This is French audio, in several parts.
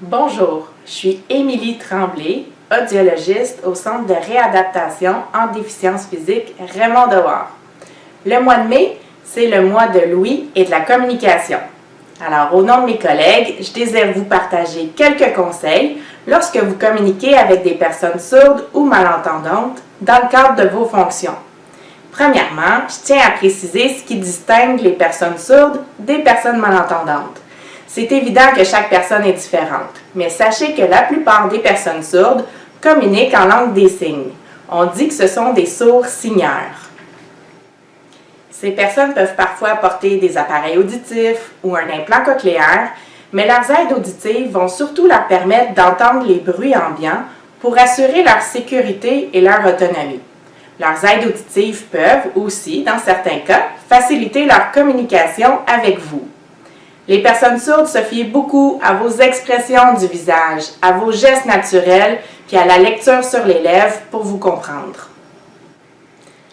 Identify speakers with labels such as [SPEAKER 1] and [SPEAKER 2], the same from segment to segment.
[SPEAKER 1] Bonjour, je suis Émilie Tremblay, audiologiste au Centre de réadaptation en déficience physique Raymond-Dehors. Le mois de mai, c'est le mois de l'ouïe et de la communication. Alors, au nom de mes collègues, je désire vous partager quelques conseils lorsque vous communiquez avec des personnes sourdes ou malentendantes dans le cadre de vos fonctions. Premièrement, je tiens à préciser ce qui distingue les personnes sourdes des personnes malentendantes. C'est évident que chaque personne est différente, mais sachez que la plupart des personnes sourdes communiquent en langue des signes. On dit que ce sont des sourds-signeurs. Ces personnes peuvent parfois porter des appareils auditifs ou un implant cochléaire, mais leurs aides auditives vont surtout leur permettre d'entendre les bruits ambiants pour assurer leur sécurité et leur autonomie. Leurs aides auditives peuvent aussi, dans certains cas, faciliter leur communication avec vous. Les personnes sourdes se fient beaucoup à vos expressions du visage, à vos gestes naturels, puis à la lecture sur les lèvres pour vous comprendre.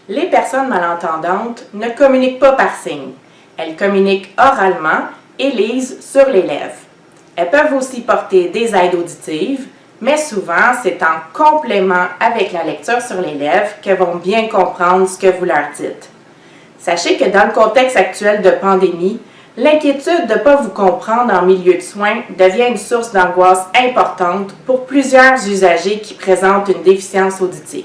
[SPEAKER 1] Les personnes malentendantes ne communiquent pas par signes. Elles communiquent oralement et lisent sur les lèvres. Elles peuvent aussi porter des aides auditives, mais souvent c'est en complément avec la lecture sur les lèvres qu'elles vont bien comprendre ce que vous leur dites. Sachez que dans le contexte actuel de pandémie, l'inquiétude de ne pas vous comprendre en milieu de soins devient une source d'angoisse importante pour plusieurs usagers qui présentent une déficience auditive.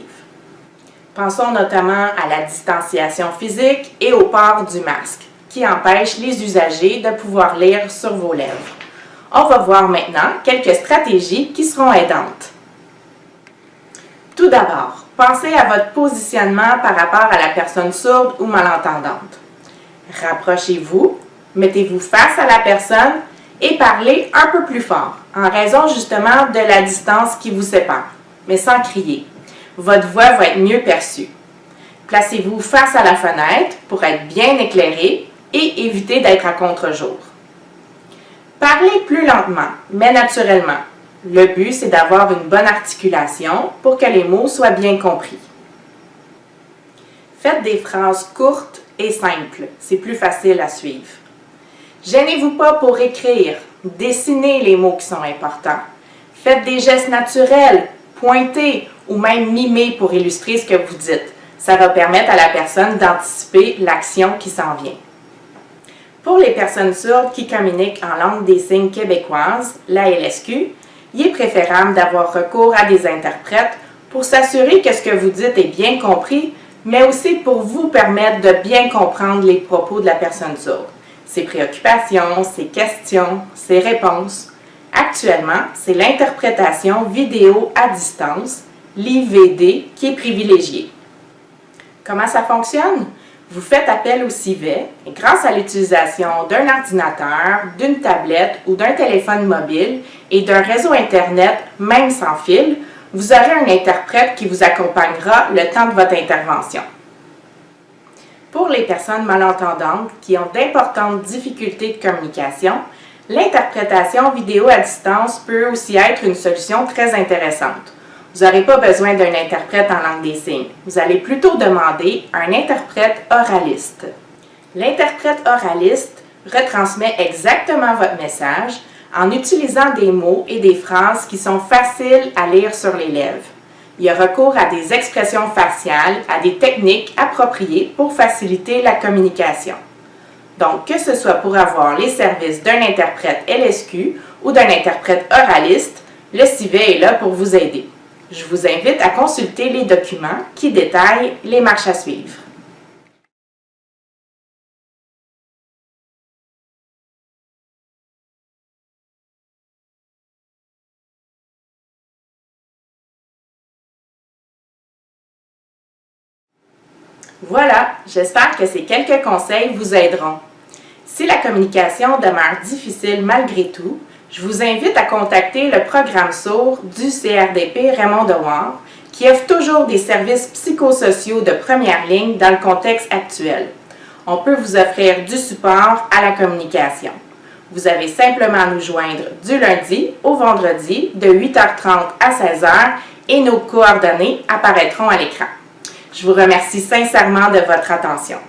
[SPEAKER 1] Pensons notamment à la distanciation physique et au port du masque, qui empêche les usagers de pouvoir lire sur vos lèvres. On va voir maintenant quelques stratégies qui seront aidantes. Tout d'abord, pensez à votre positionnement par rapport à la personne sourde ou malentendante. Rapprochez-vous. Mettez-vous face à la personne et parlez un peu plus fort, en raison justement de la distance qui vous sépare, mais sans crier. Votre voix va être mieux perçue. Placez-vous face à la fenêtre pour être bien éclairé et éviter d'être à contre-jour. Parlez plus lentement, mais naturellement. Le but, c'est d'avoir une bonne articulation pour que les mots soient bien compris. Faites des phrases courtes et simples, c'est plus facile à suivre. Gênez-vous pas pour écrire, dessinez les mots qui sont importants. Faites des gestes naturels, pointez ou même mimez pour illustrer ce que vous dites. Ça va permettre à la personne d'anticiper l'action qui s'en vient. Pour les personnes sourdes qui communiquent en langue des signes québécoise, la LSQ, il est préférable d'avoir recours à des interprètes pour s'assurer que ce que vous dites est bien compris, mais aussi pour vous permettre de bien comprendre les propos de la personne sourde. Ses préoccupations, ses questions, ses réponses. Actuellement, c'est l'interprétation vidéo à distance, l'IVD, qui est privilégiée. Comment ça fonctionne? Vous faites appel au civet et grâce à l'utilisation d'un ordinateur, d'une tablette ou d'un téléphone mobile et d'un réseau Internet, même sans fil, vous aurez un interprète qui vous accompagnera le temps de votre intervention. Pour les personnes malentendantes qui ont d'importantes difficultés de communication, l'interprétation vidéo à distance peut aussi être une solution très intéressante. Vous n'aurez pas besoin d'un interprète en langue des signes. Vous allez plutôt demander un interprète oraliste. L'interprète oraliste retransmet exactement votre message en utilisant des mots et des phrases qui sont faciles à lire sur les lèvres. Il y a recours à des expressions faciales, à des techniques appropriées pour faciliter la communication. Donc, que ce soit pour avoir les services d'un interprète LSQ ou d'un interprète oraliste, le civet est là pour vous aider. Je vous invite à consulter les documents qui détaillent les marches à suivre. Voilà, j'espère que ces quelques conseils vous aideront. Si la communication demeure difficile malgré tout, je vous invite à contacter le programme sourd du CRDP Raymond-Dehors qui offre toujours des services psychosociaux de première ligne dans le contexte actuel. On peut vous offrir du support à la communication. Vous avez simplement à nous joindre du lundi au vendredi de 8h30 à 16h et nos coordonnées apparaîtront à l'écran. Je vous remercie sincèrement de votre attention.